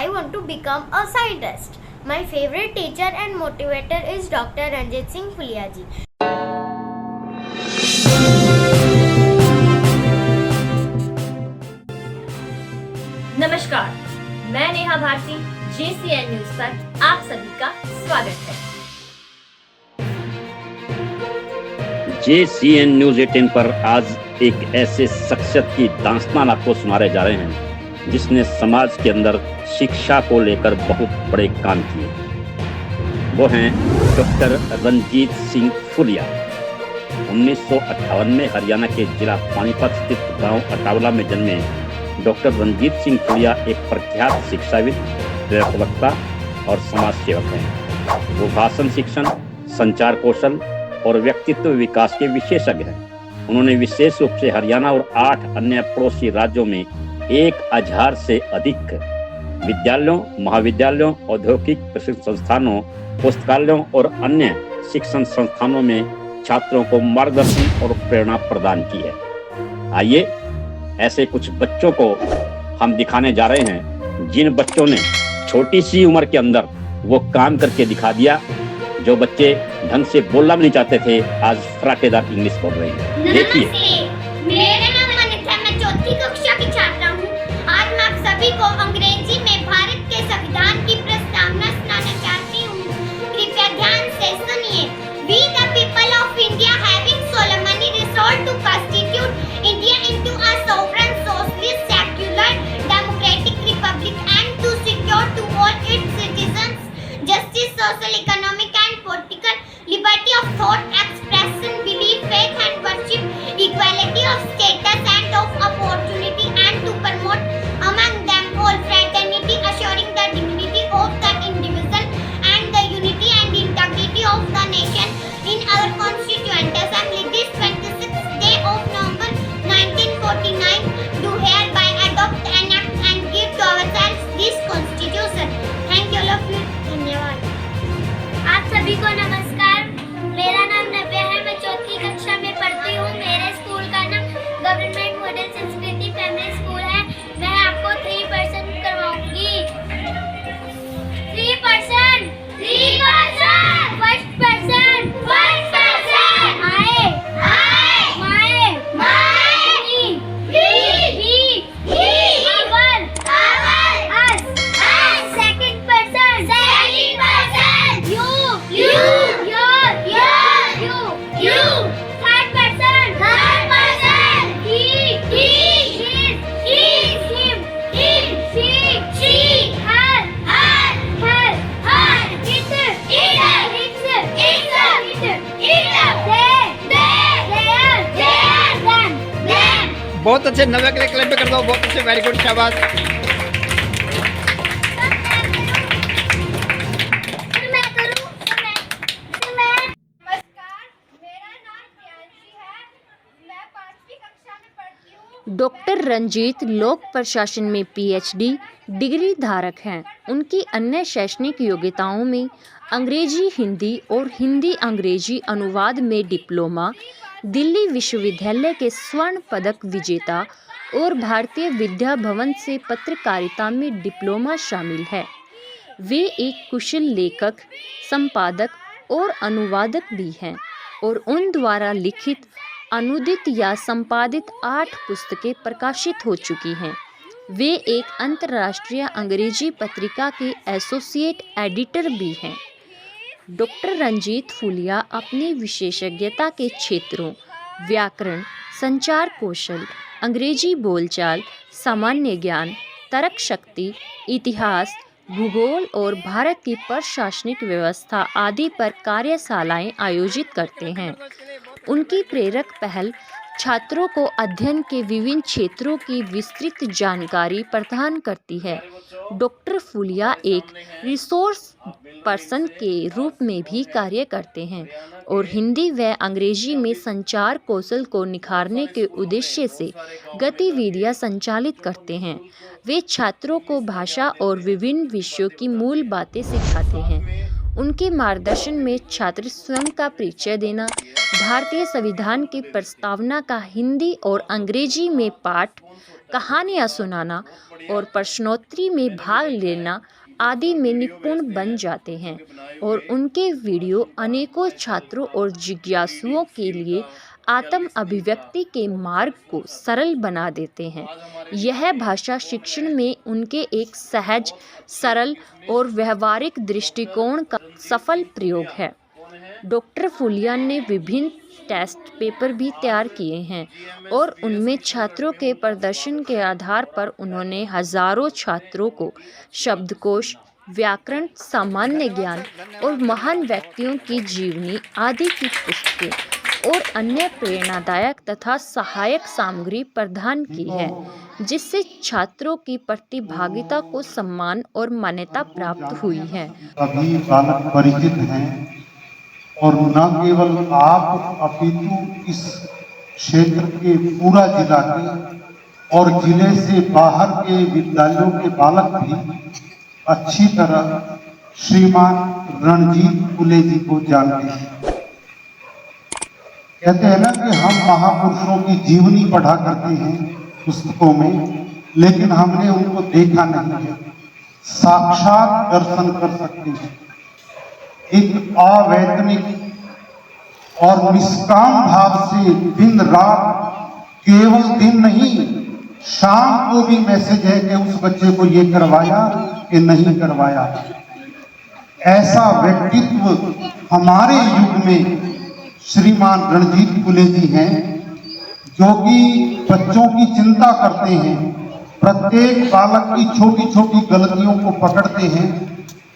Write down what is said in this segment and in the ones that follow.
I want to become a scientist. My favorite teacher and motivator is Dr. Ranjit Singh Phulia ji. नमस्कार, मैं Neha Bharti, JCN news पर आप सभी का स्वागत है। JCN न्यूज 18 पर आज एक ऐसे शख्सियत की दास्तान आपको सुनाने जा रहे हैं जिसने समाज के अंदर शिक्षा को लेकर बहुत बड़े काम किए। वो हैं डॉक्टर रंजीत सिंह फुलिया। 1958 में हरियाणा के जिला पानीपत स्थित गांव अटावला में जन्मे डॉक्टर रंजीत सिंह फुलिया एक प्रख्यात शिक्षाविद, प्रेरक वक्ता और समाज सेवक हैं। वो भाषण शिक्षण, संचार कौशल और व्यक्तित्व विकास के विशेषज्ञ हैं। उन्होंने विशेष रूप से हरियाणा और 8 अन्य पड़ोसी राज्यों में 1000 से अधिक विद्यालयों, महाविद्यालयों, औद्योगिक प्रशिक्षण संस्थानों, पुस्तकालयों और अन्य शिक्षण संस्थानों में छात्रों को मार्गदर्शन और प्रेरणा प्रदान की है। आइए ऐसे कुछ बच्चों को हम दिखाने जा रहे हैं जिन बच्चों ने छोटी सी उम्र के अंदर वो काम करके दिखा दिया। जो बच्चे ढंग से बोलना भी नहीं चाहते थे, आज फराटेदार इंग्लिश बोल रहे हैं। देखिए, मेरा नाम अनिता है, मैं 4th कक्षा की छात्रा हूँ। आज मैं आप सभी को अंग्रेजी में भारत के संविधान की प्रस्तावना सुनाना चाहती हूँ। कृपया ध्यान से सुनिए। We the people of India having solemnly resolved to constitute India into a sovereign, socialist, secular, democratic republic and to secure to all its citizens justice, social, economic and political liberty of thought, expression, belief, faith and worship, equality of status and of opportunity, and to promote among them all fraternity, assuring the dignity of the individual and the unity and integrity of the nation. In our Constituent Assembly, this 26th day of November 1949, do hereby adopt, enact and give to ourselves this Constitution. Thank you all of you. धन्यवाद। आप सभी को नमस्कार। मेरा नाम नव्या है, मैं 4th कक्षा में पढ़ती हूँ। मेरे स्कूल का नाम government model Sanskriti primary school है। मैं आपको 3% करवाऊंगी। 3%, 3%, first person, first person, I, I, my, my, he, our, our, us, second person, second person, you, you, third person, he, him, she, her, बहुत अच्छे। नव्या के लिए क्लैप कर दो। बहुत अच्छे, वेरी गुड, शाबाश। डॉक्टर रंजीत लोक प्रशासन में PhD डिग्री धारक हैं। उनकी अन्य शैक्षणिक योग्यताओं में अंग्रेजी हिंदी और हिंदी अंग्रेजी अनुवाद में डिप्लोमा, दिल्ली विश्वविद्यालय के स्वर्ण पदक विजेता और भारतीय विद्या भवन से पत्रकारिता में डिप्लोमा शामिल है। वे एक कुशल लेखक, संपादक और अनुवादक भी हैं और उन द्वारा लिखित, अनुदित या संपादित 8 पुस्तकें प्रकाशित हो चुकी हैं। वे एक अंतर्राष्ट्रीय अंग्रेजी पत्रिका के एसोसिएट एडिटर भी हैं। डॉक्टर रंजीत फुलिया अपनी विशेषज्ञता के क्षेत्रों व्याकरण, संचार कौशल, अंग्रेजी बोलचाल, सामान्य ज्ञान, तर्क शक्ति, इतिहास, भूगोल और भारत की प्रशासनिक व्यवस्था आदि पर कार्यशालाएं आयोजित करते हैं। उनकी प्रेरक पहल छात्रों को अध्ययन के विभिन्न क्षेत्रों की विस्तृत जानकारी प्रदान करती है। डॉक्टर फुलिया एक रिसोर्स पर्सन के रूप में भी कार्य करते हैं और हिंदी व अंग्रेजी में संचार कौशल को निखारने के उद्देश्य से गतिविधियां संचालित करते हैं। वे छात्रों को भाषा और विभिन्न विषयों की मूल बातें सिखाते हैं उनके मार्गदर्शन में छात्र स्वयं का परिचय देना, भारतीय संविधान की प्रस्तावना का हिंदी और अंग्रेजी में पाठ, कहानियाँ सुनाना और प्रश्नोत्तरी में भाग लेना आदि में निपुण बन जाते हैं और उनके वीडियो अनेकों छात्रों और जिज्ञासुओं के लिए आत्म अभिव्यक्ति के मार्ग को सरल बना देते हैं। यह भाषा शिक्षण में उनके एक सहज, सरल और व्यवहारिक दृष्टिकोण का सफल प्रयोग है। डॉक्टर फूलिया ने विभिन्न टेस्ट पेपर भी तैयार किए हैं और उनमें छात्रों के प्रदर्शन के आधार पर उन्होंने हजारों छात्रों को शब्दकोश, व्याकरण, सामान्य ज्ञान और महान व्यक्तियों की जीवनी आदि की पुस्तकें और अन्य प्रेरणादायक तथा सहायक सामग्री प्रदान की है, जिससे छात्रों की प्रतिभागिता को सम्मान और मान्यता प्राप्त हुई है। सभी बालक परिचित हैं और न केवल आप अपितु इस क्षेत्र के पूरा जिला के और जिले से बाहर के विद्यालयों के बालक भी अच्छी तरह श्रीमान रणजीत फुले जी को जानते हैं। कहते हैं ना कि हम महापुरुषों की जीवनी पढ़ा करते हैं पुस्तकों में, लेकिन हमने उनको देखा नहीं है, साक्षात दर्शन कर सकते हैं। एक अवैतनिक और निष्काम भाव से दिन रात, केवल दिन नहीं शाम को भी मैसेज है कि उस बच्चे को ये करवाया कि नहीं करवाया। ऐसा व्यक्तित्व हमारे युग में श्रीमान रणजीत फुले जी हैं, जो कि बच्चों की चिंता करते हैं, प्रत्येक बालक की छोटी छोटी गलतियों को पकड़ते हैं।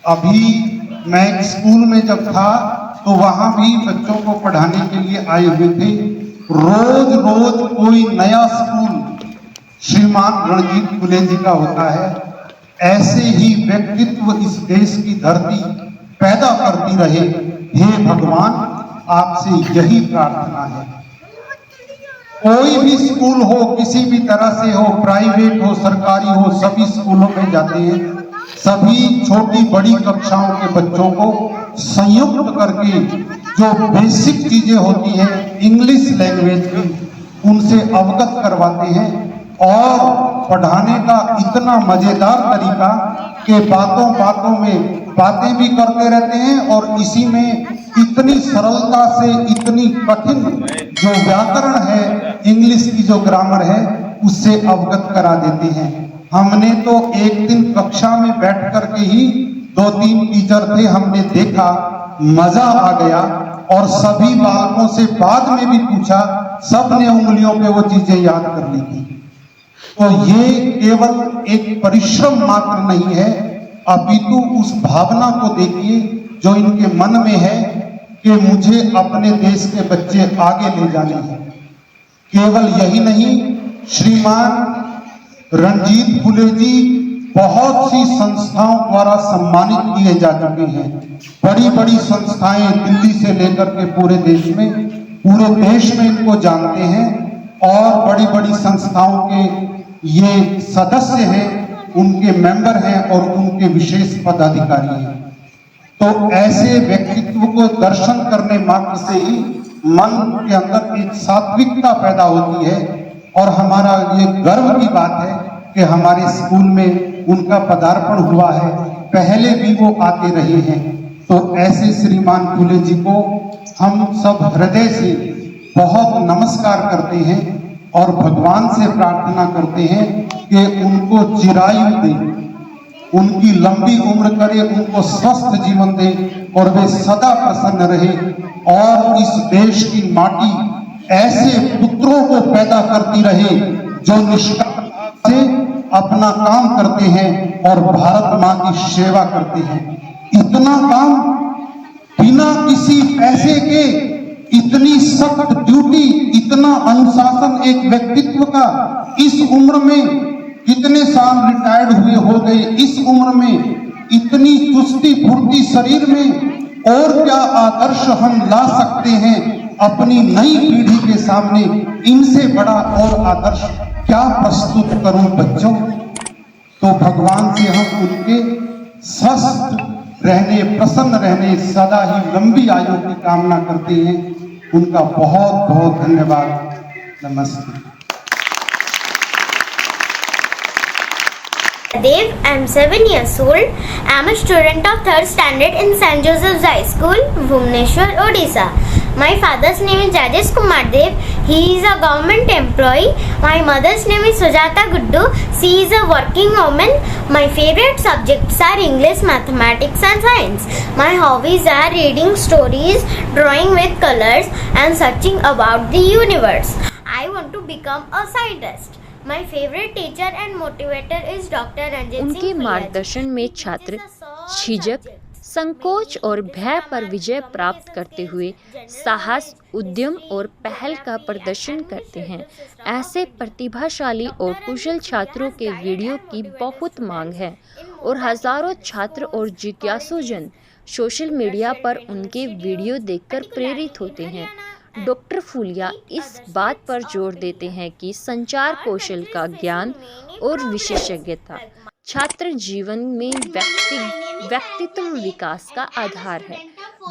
अभी मैं एक स्कूल में जब था तो वहां भी बच्चों को पढ़ाने के लिए आए हुए थे। रोज रोज कोई नया स्कूल श्रीमान रणजीत फुले जी का होता है। ऐसे ही व्यक्तित्व इस देश की धरती पैदा करती रहे। हे भगवान, आपसे यही प्रार्थना है। कोई भी स्कूल हो, किसी भी तरह से हो, प्राइवेट हो, सरकारी हो, सभी स्कूलों में जाते हैं, सभी छोटी बड़ी कक्षाओं के बच्चों को संयुक्त करके जो बेसिक चीजें होती हैं इंग्लिश लैंग्वेज की, उनसे अवगत करवाते हैं और पढ़ाने का इतना मजेदार तरीका कि बातों बातों में बातें भी करते रहते हैं और इसी में इतनी सरलता से इतनी कठिन जो व्याकरण है, इंग्लिश की जो ग्रामर है, उससे अवगत करा देते हैं। हमने तो एक दिन कक्षा में बैठ करके ही 2-3 टीचर थे, हमने देखा, मजा आ गया और सभी बालकों से बाद में भी पूछा, सबने उंगलियों पे वो चीजें याद कर ली थी। तो ये केवल एक परिश्रम मात्र नहीं है, अपितु उस भावना को देखिए जो इनके मन में है कि मुझे अपने देश के बच्चे आगे ले जाने हैं। केवल यही नहीं, श्रीमान रणजीत फुले जी बहुत सी संस्थाओं द्वारा सम्मानित किए जा चुके हैं। बड़ी बड़ी संस्थाएं दिल्ली से लेकर के पूरे देश में इनको जानते हैं और बड़ी बड़ी संस्थाओं के ये सदस्य हैं, उनके मेंबर हैं और उनके विशेष पदाधिकारी हैं। तो ऐसे व्यक्तित्व को दर्शन करने मात्र से ही मन के अंदर एक सात्विकता पैदा होती है और हमारा ये गर्व की बात है कि हमारे स्कूल में उनका पदार्पण हुआ है, पहले भी वो आते रहे हैं। तो ऐसे श्रीमान फुले जी को हम सब हृदय से बहुत नमस्कार करते हैं और भगवान से प्रार्थना करते हैं कि उनको चिरायु दे, उनकी लंबी उम्र करे, उनको स्वस्थ जीवन दे और वे सदा प्रसन्न रहे और इस देश की माटी ऐसे पुत्रों को पैदा करती रहे जो निष्काम से अपना काम करते हैं और भारत माँ की सेवा करते हैं। इतना काम बिना किसी पैसे के, इतनी सख्त ड्यूटी, इतना अनुशासन एक व्यक्तित्व का, इस उम्र में कितने साल रिटायर्ड हुए हो गए, इस उम्र में इतनी चुस्ती फुर्ती शरीर में, और क्या आदर्श हम ला सकते हैं अपनी नई पीढ़ी के सामने? इनसे बड़ा और आदर्श क्या प्रस्तुत करूं बच्चों? तो भगवान से हम उनके स्वस्थ रहने, प्रसन्न रहने, सदा ही लंबी आयु की कामना करते हैं। उनका बहुत बहुत धन्यवाद। नमस्ते। Dev, I am 7 years old. I am a student of 3rd standard in St. Joseph's High School, Bhubaneswar, Odisha. My father's name is Rajesh Kumar Dev. He is a government employee. My mother's name is Sujata Guddu. She is a working woman. My favorite subjects are English, mathematics and science. My hobbies are reading stories, drawing with colors and searching about the universe. I want to become a scientist. My favorite teacher and motivator is Dr. Ranjit Singh उनके Puliyaj. मार्गदर्शन में छात्र झिझक, संकोच और भय पर विजय प्राप्त करते हुए साहस, उद्यम और पहल का प्रदर्शन करते हैं। ऐसे प्रतिभाशाली और कुशल छात्रों के वीडियो की बहुत मांग है और हजारों छात्र और जिज्ञासुजन सोशल मीडिया पर उनके वीडियो देखकर प्रेरित होते हैं। डॉक्टर फूलिया इस बात पर जोर देते हैं कि संचार कौशल का ज्ञान और विशेषज्ञता छात्र जीवन में व्यक्तित्व विकास का आधार है।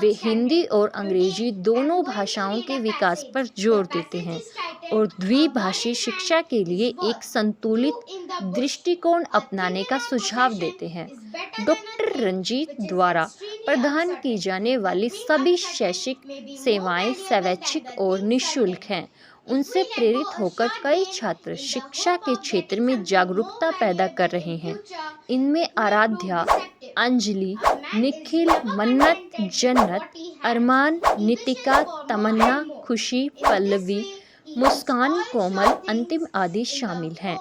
वे हिंदी और अंग्रेजी दोनों भाषाओं के विकास पर जोर देते हैं और द्विभाषी शिक्षा के लिए एक संतुलित दृष्टिकोण अपनाने का सुझाव देते हैं। डॉक्टर रंजीत द्वारा प्रदान की जाने वाली सभी शैक्षिक सेवाएं स्वैच्छिक और निःशुल्क हैं। उनसे प्रेरित होकर कई छात्र शिक्षा के क्षेत्र में जागरूकता पैदा कर रहे हैं। इनमें आराध्या, अंजलि, निखिल, मन्नत, जन्नत, अरमान, नितिका, तमन्ना, खुशी, पल्लवी, मुस्कान, कोमल, अंतिम आदि शामिल हैं।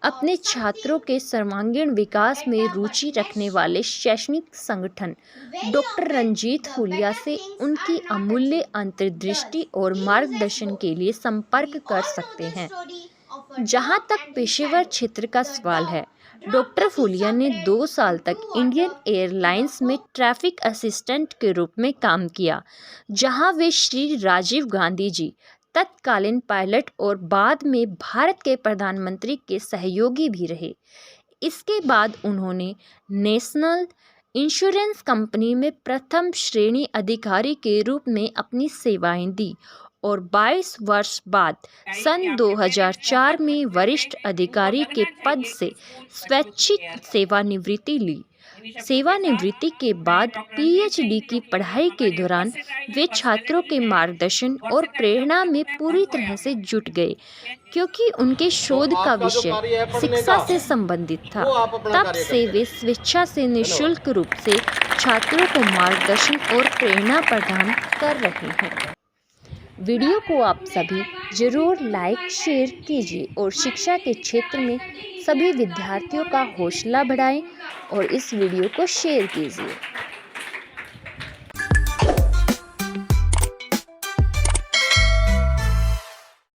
अपने छात्रों के सर्वांगीण विकास में रुचि रखने वाले शैक्षणिक संगठन डॉक्टर रंजीत फूलिया से उनकी अमूल्य अंतर्दृष्टि और मार्गदर्शन के लिए संपर्क कर सकते हैं। जहां तक पेशेवर क्षेत्र का सवाल है, डॉक्टर फूलिया ने 2 साल तक इंडियन एयरलाइंस में ट्रैफिक असिस्टेंट के रूप में काम किया, जहां वे श्री राजीव गांधी जी तत्कालीन पायलट और बाद में भारत के प्रधानमंत्री के सहयोगी भी रहे। इसके बाद उन्होंने नेशनल इंश्योरेंस कंपनी में प्रथम श्रेणी अधिकारी के रूप में अपनी सेवाएं दी और 22 वर्ष बाद सन 2004 में वरिष्ठ अधिकारी के पद से स्वैच्छिक सेवानिवृत्ति ली। सेवानिवृत्ति के बाद पीएचडी की पढ़ाई के दौरान वे छात्रों के मार्गदर्शन और प्रेरणा में पूरी तरह से जुट गए, क्योंकि उनके शोध का विषय शिक्षा से संबंधित था। तब से वे स्वेच्छा से निःशुल्क रूप से छात्रों को मार्गदर्शन और प्रेरणा प्रदान कर रहे हैं। वीडियो को आप सभी जरूर लाइक शेयर कीजिए और शिक्षा के क्षेत्र में सभी विद्यार्थियों का हौसला बढ़ाएं और इस वीडियो को शेयर कीजिए।